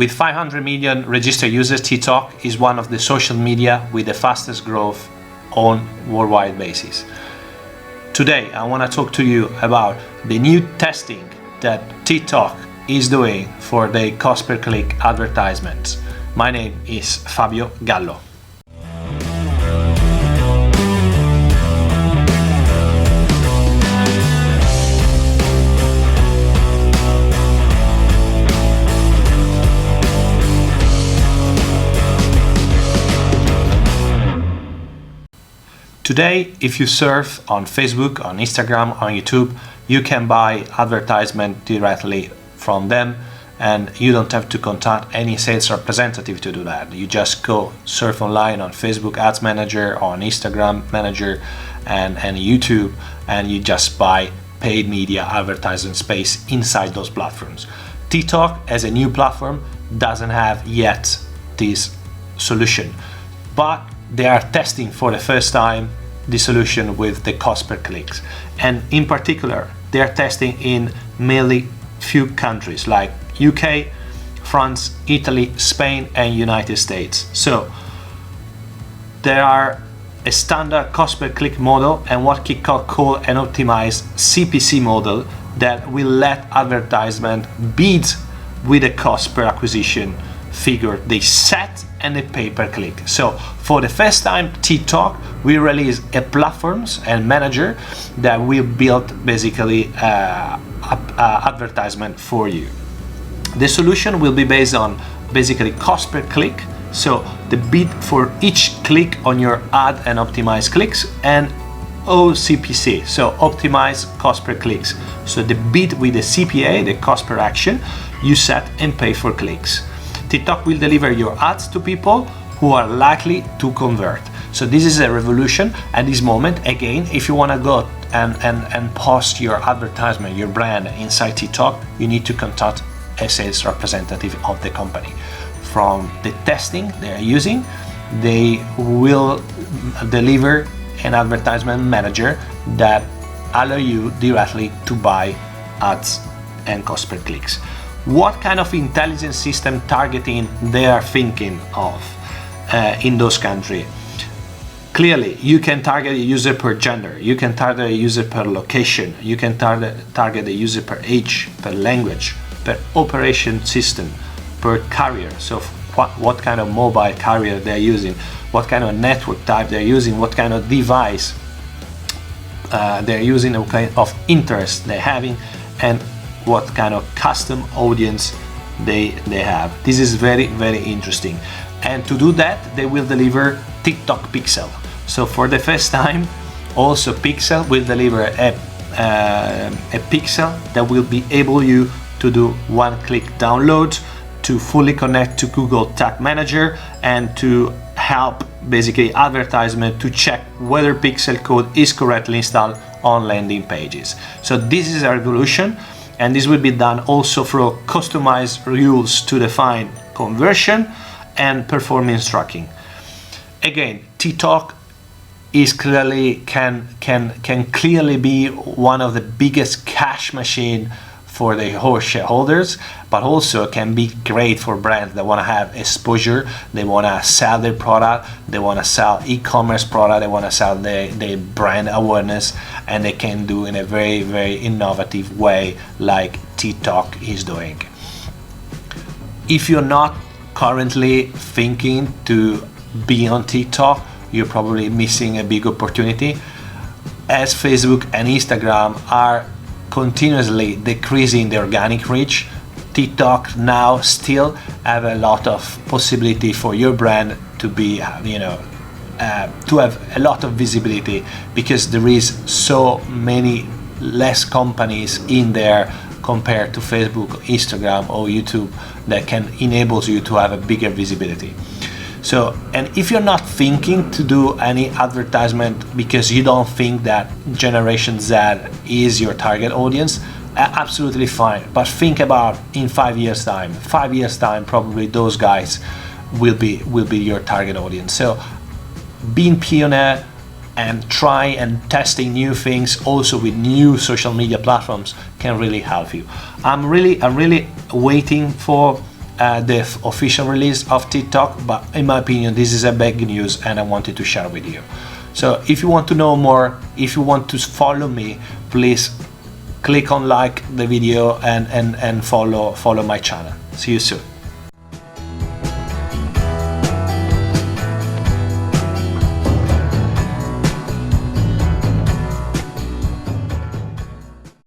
With 500 million registered users, TikTok is one of the social media with the fastest growth on worldwide basis. Today, I want to talk to you about the new testing that TikTok is doing for the cost per click advertisements. My name is Fabio Gallo. Today, if you surf on Facebook, on Instagram, on YouTube, you can buy advertisement directly from them, and you don't have to contact any sales representative to do that. You just go surf online on Facebook Ads Manager, on Instagram Manager, and YouTube, and you just buy paid media advertising space inside those platforms. TikTok, as a new platform, doesn't have yet this solution, but they are testing for the first time the solution with the cost per clicks, and in particular they are testing in mainly few countries like UK, France, Italy, Spain and United States. So there are a standard cost per click model and what TikTok call an optimized CPC model that will let advertisement bid with a cost per acquisition figure they set and the pay per click. So for the first time, TikTok will release a platforms and manager that will build basically advertisement for you. The solution will be based on basically cost per click, so the bid for each click on your ad and optimized clicks, and OCPC, so optimized cost per clicks. So the bid with the CPA, the cost per action, you set and pay for clicks. TikTok will deliver your ads to people who are likely to convert. So this is a revolution at this moment. Again, if you want to go and post your advertisement, your brand inside TikTok, you need to contact a sales representative of the company. From the testing they are using, they will deliver an advertisement manager that allow you directly to buy ads and cost per clicks. What kind of intelligence system targeting they are thinking of in those countries? Clearly, you can target a user per gender, you can target a user per location, you can target a user per age, per language, per operation system, per carrier. So what kind of mobile carrier they're using, what kind of network type they're using, what kind of device they're using, what kind of interest they're having, and what kind of custom audience they have. This is very, very interesting. And to do that, they will deliver TikTok Pixel. So for the first time, also Pixel will deliver a pixel that will be able you to do one-click download, to fully connect to Google Tag Manager, and to help basically advertisement to check whether pixel code is correctly installed on landing pages. So this is a revolution. And this will be done also through customized rules to define conversion and performance tracking. Again, TikTok is clearly can clearly be one of the biggest cash machine for the whole shareholders, but also can be great for brands that want to have exposure, they want to sell their product, they want to sell e-commerce product, they want to sell their brand awareness, and they can do in a very, very innovative way like TikTok is doing. If you're not currently thinking to be on TikTok, you're probably missing a big opportunity, as Facebook and Instagram are continuously decreasing the organic reach. TikTok now still have a lot of possibility for your brand to be, to have a lot of visibility, because there is so many less companies in there compared to Facebook, Instagram or YouTube that can enable you to have a bigger visibility. So, and if you're not thinking to do any advertisement because you don't think that Generation Z is your target audience, absolutely fine. But think about in 5 years time. 5 years time, probably those guys will be your target audience. So, being pioneer and try and testing new things also with new social media platforms can really help you. I'm really waiting for the official release of TikTok, but in my opinion this is a big news and I wanted to share with you. So if you want to know more, if you want to follow me, please click on like the video and follow my channel. See you soon.